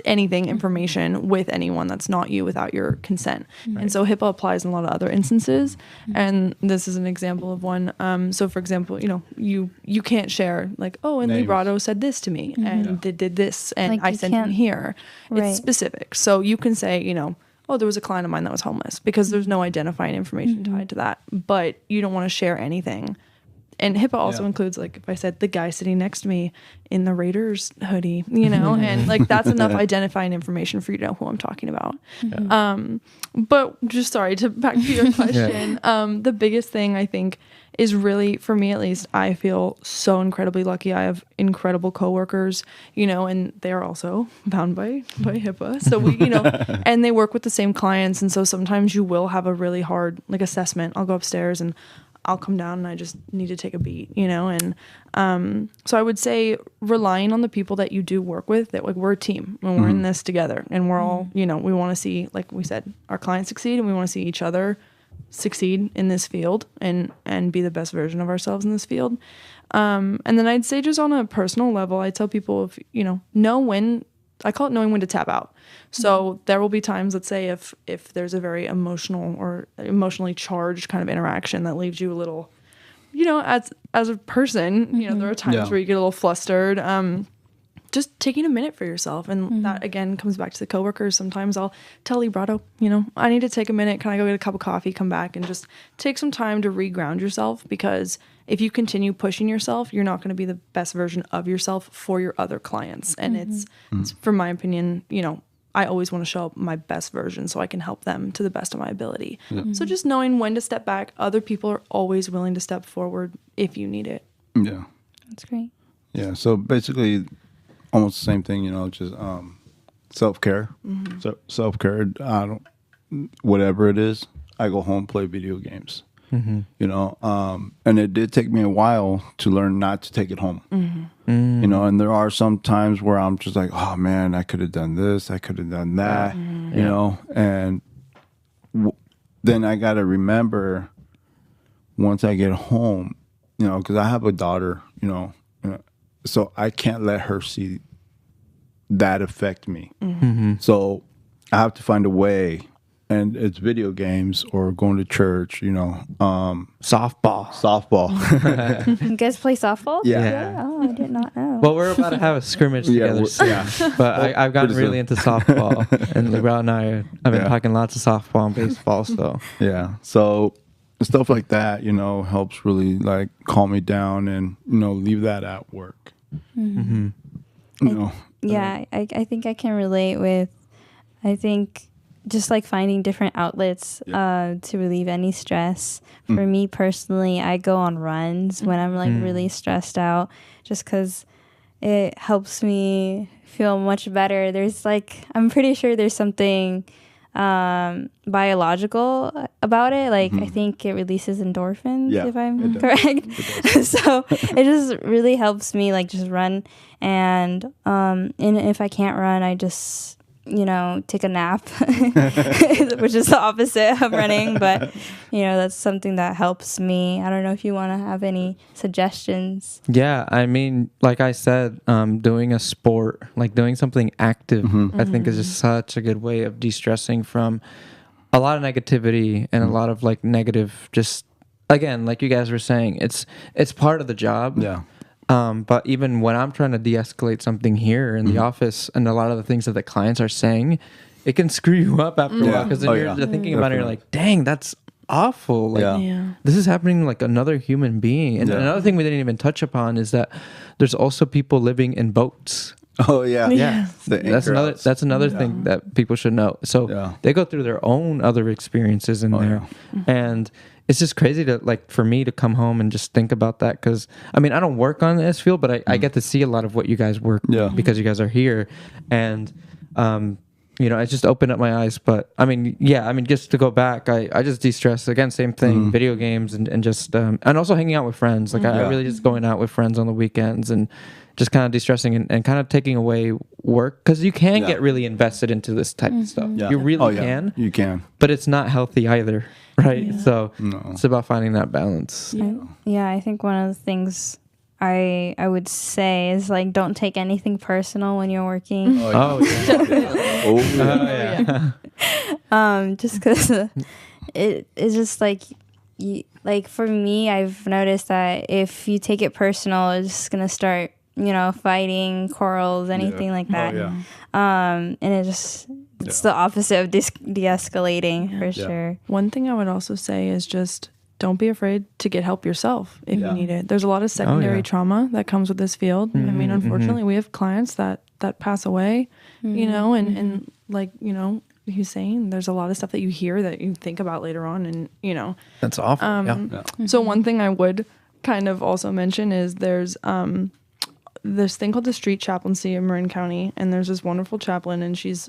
anything information with anyone that's not you without your consent. And so HIPAA applies in a lot of other instances. And this is an example of one. So for example, you can't share like, oh, and Librado said this to me and they did this and like I sent him here. It's specific. So you can say, oh, there was a client of mine that was homeless, because there's no identifying information tied to that, but you don't want to share anything. And HIPAA also includes, like, if I said the guy sitting next to me in the Raiders hoodie, and like that's enough identifying information for you to know who I'm talking about. But just back to your question, the biggest thing I think is really, for me at least, I feel so incredibly lucky. I have incredible coworkers, and they're also bound by HIPAA. So we, and they work with the same clients. And so sometimes you will have a really hard like assessment. I'll go upstairs and I'll come down and I just need to take a beat, and so I would say relying on the people that you do work with, that like we're a team and we're in this together, and we're all, we want to see, like we said, our clients succeed, and we want to see each other succeed in this field and be the best version of ourselves in this field. And then I'd say just on a personal level, I tell people, if know when, I call it knowing when to tap out. So there will be times, let's say if there's a very emotional or emotionally charged kind of interaction that leaves you a little, as a person, there are times where you get a little flustered. Just taking a minute for yourself. And that again comes back to the coworkers. Sometimes I'll tell Librado, I need to take a minute. Can I go get a cup of coffee, come back and just take some time to re-ground yourself? Because if you continue pushing yourself, you're not going to be the best version of yourself for your other clients. And it's from my opinion, I always want to show up my best version so I can help them to the best of my ability. So just knowing when to step back. Other people are always willing to step forward if you need it. Yeah. That's great. Yeah. So basically almost the same thing, just self-care. So self-care, whatever it is, I go home, play video games. And it did take me a while to learn not to take it home. And there are some times where I'm just like, oh man, I could have done this, I could have done that, and then I got to remember once I get home, because I have a daughter, so I can't let her see that affect me. So I have to find a way and it's video games or going to church, Softball. softball. You guys play softball? Yeah. Oh, I did not know. Well, we're about to have a scrimmage together soon. But I've gotten pretty really soon. into softball. And Librado and I have been talking lots of softball and baseball. So Yeah. So stuff like that, helps really like calm me down and, leave that at work. Mm-hmm. Yeah, I think I can relate with, I think just like finding different outlets to relieve any stress. For me personally, I go on runs when I'm like really stressed out, just because it helps me feel much better. There's like, I'm pretty sure there's something biological about it. Like I think it releases endorphins, if I'm correct. So it just really helps me like just run, and if I can't run, I just take a nap, which is the opposite of running, but that's something that helps me. I don't know if you want to have any suggestions. yeah, I mean, like I said, doing a sport, like doing something active, I think is just such a good way of de-stressing from a lot of negativity and a lot of like negative, just again, like you guys were saying, it's part of the job. Yeah. But even when I'm trying to de-escalate something here in the office, and a lot of the things that the clients are saying, it can screw you up after a while, because then you're thinking about it, you're like, dang, that's awful. Like, this is happening to like another human being. And another thing we didn't even touch upon is that there's also people living in boats. Oh yeah. Yeah, The that's another thing that people should know. So they go through their own other experiences in there, and it's just crazy to like for me to come home and just think about that, because I mean I don't work on this field, but I get to see a lot of what you guys work because you guys are here, and it just opened up my eyes. But I mean just to go back, I just de-stress again, same thing, video games and just and also hanging out with friends. Like I really just going out with friends on the weekends and just kind of de-stressing and kind of taking away work, because you can get really invested into this type of stuff. You really can. You can. But it's not healthy either, right? So it's about finding that balance. I think one of the things I would say is like, don't take anything personal when you're working. Just because it's just like like for me, I've noticed that if you take it personal, it's just gonna start fighting, quarrels, anything like that. And it's the opposite of de-escalating for sure. One thing I would also say is just don't be afraid to get help yourself if you need it. There's a lot of secondary trauma that comes with this field. I mean, unfortunately, we have clients that pass away, and like, he's saying there's a lot of stuff that you hear that you think about later on, and that's awful. So one thing I would kind of also mention is there's this thing called the street chaplaincy in Marin County, and there's this wonderful chaplain, and she's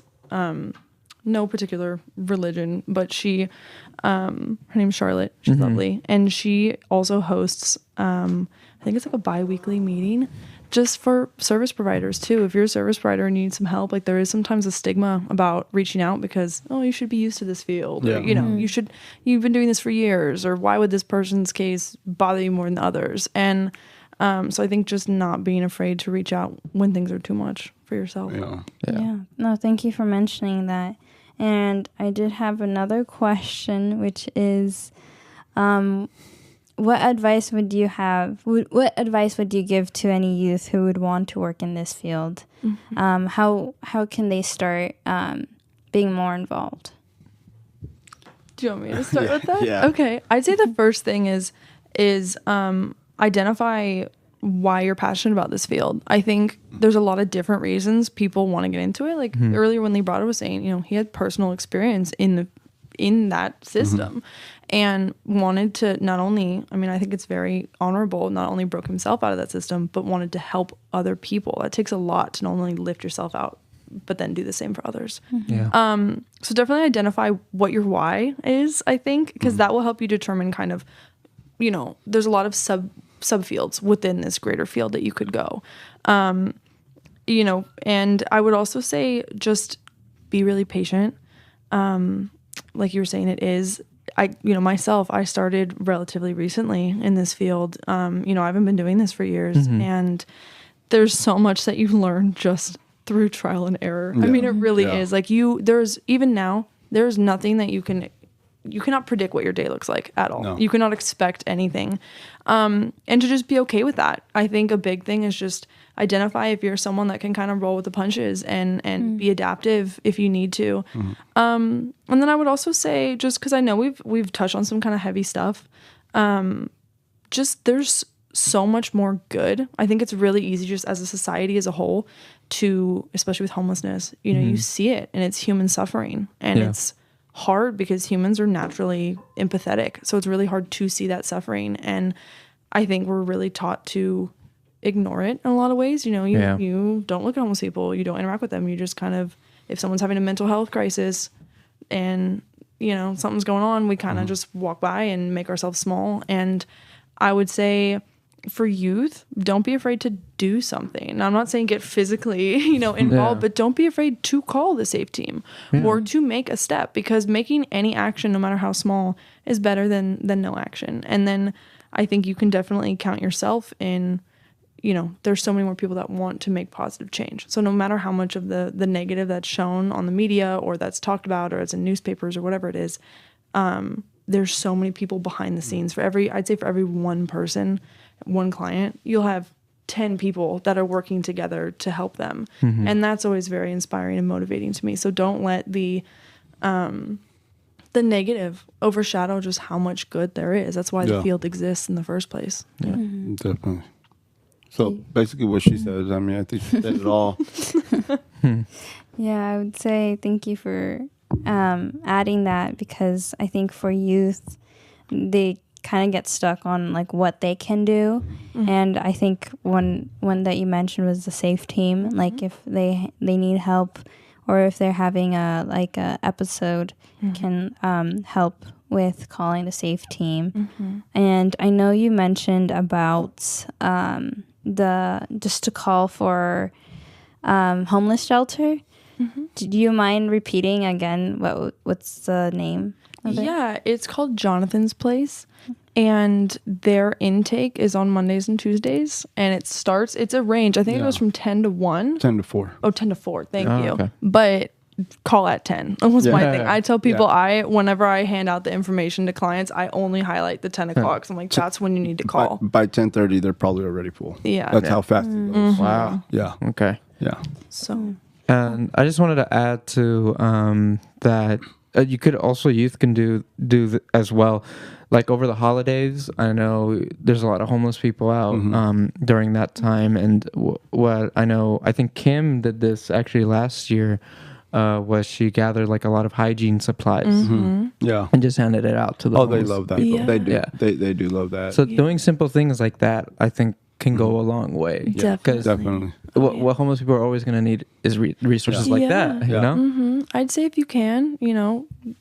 no particular religion, but she her name's Charlotte. She's lovely, and she also hosts I think it's like a bi-weekly meeting just for service providers too. If you're a service provider and you need some help, like there is sometimes a stigma about reaching out because you should be used to this field, or, you've been doing this for years, or why would this person's case bother you more than others? And so I think just not being afraid to reach out when things are too much for yourself. No, thank you for mentioning that. And I did have another question, which is, what advice would you have? What advice would you give to any youth who would want to work in this field? How can they start being more involved? Do you want me to start with that? Yeah. Okay. I'd say the first thing is identify why you're passionate about this field. I think there's a lot of different reasons people want to get into it. Like earlier when Librado was saying, he had personal experience in that system and wanted to not only, I think it's very honorable, not only broke himself out of that system, but wanted to help other people. That takes a lot to not only lift yourself out, but then do the same for others. So definitely identify what your why is, I think, because that will help you determine kind of, there's a lot of subfields within this greater field that you could go. And I would also say just be really patient. Like you were saying, myself, I started relatively recently in this field. I haven't been doing this for years, and there's so much that you learn just through trial and error. I mean, it really is like there's even now, there's nothing that you cannot predict what your day looks like at all. No. You cannot expect anything. And to just be okay with that. I think a big thing is just identify if you're someone that can kind of roll with the punches and be adaptive if you need to. And then I would also say, just because I know we've touched on some kind of heavy stuff, just there's so much more good. I think it's really easy just as a society as a whole to, especially with homelessness, you see it and it's human suffering and it's hard because humans are naturally empathetic. So it's really hard to see that suffering. And I think we're really taught to ignore it in a lot of ways. You don't look at homeless people, you don't interact with them. You just kind of, if someone's having a mental health crisis and, something's going on, we kind of just walk by and make ourselves small. And I would say for youth, don't be afraid to do something. Now, I'm not saying get physically, involved, but don't be afraid to call the SAFE team or to make a step, because making any action, no matter how small, is better than no action. And then I think you can definitely count yourself in, there's so many more people that want to make positive change. So no matter how much of the negative that's shown on the media or that's talked about or it's in newspapers or whatever it is, there's so many people behind the scenes. I'd say for every one person, one client, you'll have 10 people that are working together to help them. And that's always very inspiring and motivating to me. So don't let the negative overshadow just how much good there is. That's why the field exists in the first place. Yeah, definitely. So basically what she says, I mean, I think she said it all. Yeah, I would say thank you for adding that, because I think for youth, they kind of get stuck on like what they can do. And I think one that you mentioned was the SAFE team. Like if they need help, or if they're having a episode, can help with calling the SAFE team. And I know you mentioned about just to call for homeless shelter. Do you mind repeating again what's the name of it? Yeah, it's called Jonathan's Place, and their intake is on Mondays and Tuesdays, and it's a range. I think it goes from 10 to 1. 10 to 4. Oh, 10 to 4. Thank you. Okay. But call at 10. That was my thing. I tell people whenever I hand out the information to clients, I only highlight the 10 o'clock. So I'm like, that's when you need to call. By 10:30, they're probably already full. Yeah. That's how fast it goes. Wow. Yeah. Okay. Yeah. So. And I just wanted to add to that you could also, youth can do as well. Like over the holidays, I know there's a lot of homeless people out during that time. And what I think Kim did this actually last year, was she gathered like a lot of hygiene supplies. Yeah. And just handed it out to the homeless they love that. Yeah. They do. Yeah. They do love that. So doing simple things like that, I think, can go a long way. Yeah, definitely. What homeless people are always going to need is resources like that, you know? I'd say if you can,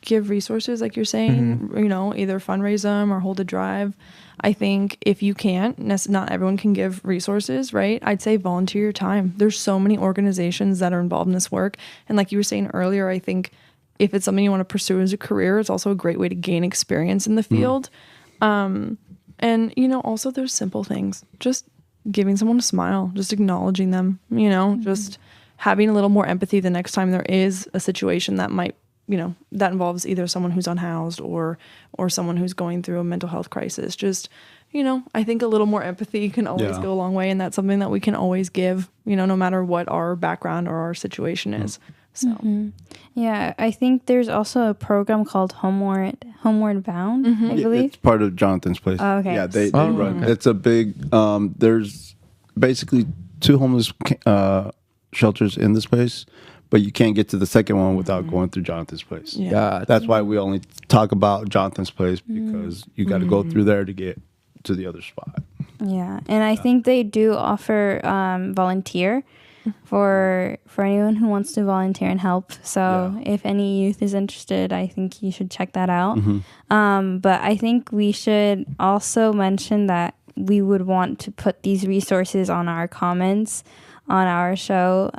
give resources like you're saying, either fundraise them or hold a drive. I think if you can't, not everyone can give resources, right? I'd say volunteer your time. There's so many organizations that are involved in this work. And like you were saying earlier, I think if it's something you want to pursue as a career, it's also a great way to gain experience in the field. And, also there's simple things. Just giving someone a smile, just acknowledging them, just having a little more empathy the next time there is a situation that might, that involves either someone who's unhoused or someone who's going through a mental health crisis. Just, I think a little more empathy can always go a long way. And that's something that we can always give, no matter what our background or our situation is. So, yeah, I think there's also a program called Homeward Bound, I believe. It's part of Jonathan's Place. Oh, okay. Yeah, they run. Okay. It's a big, there's basically 2 homeless shelters in this place, but you can't get to the second one without going through Jonathan's Place. Yeah. That's why we only talk about Jonathan's Place, because you got to go through there to get to the other spot. Yeah, and I think they do offer volunteer for anyone who wants to volunteer and help. So if any youth is interested, I think you should check that out. But I think we should also mention that we would want to put these resources on our comments on our show.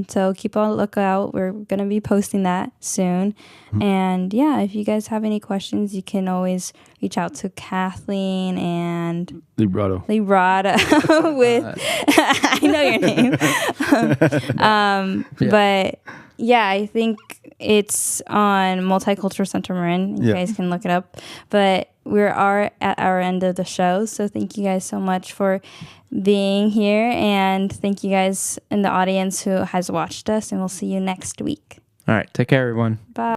So keep a lookout. We're going to be posting that soon. And yeah, if you guys have any questions, you can always reach out to Kathleen and Librado with, I know your name. But yeah, I think it's on Multicultural Center Marin. You Yeah. guys can look it up. But we are at our end of the show. So thank you guys so much for being here. And thank you guys in the audience who has watched us. And we'll see you next week. All right. Take care, everyone. Bye.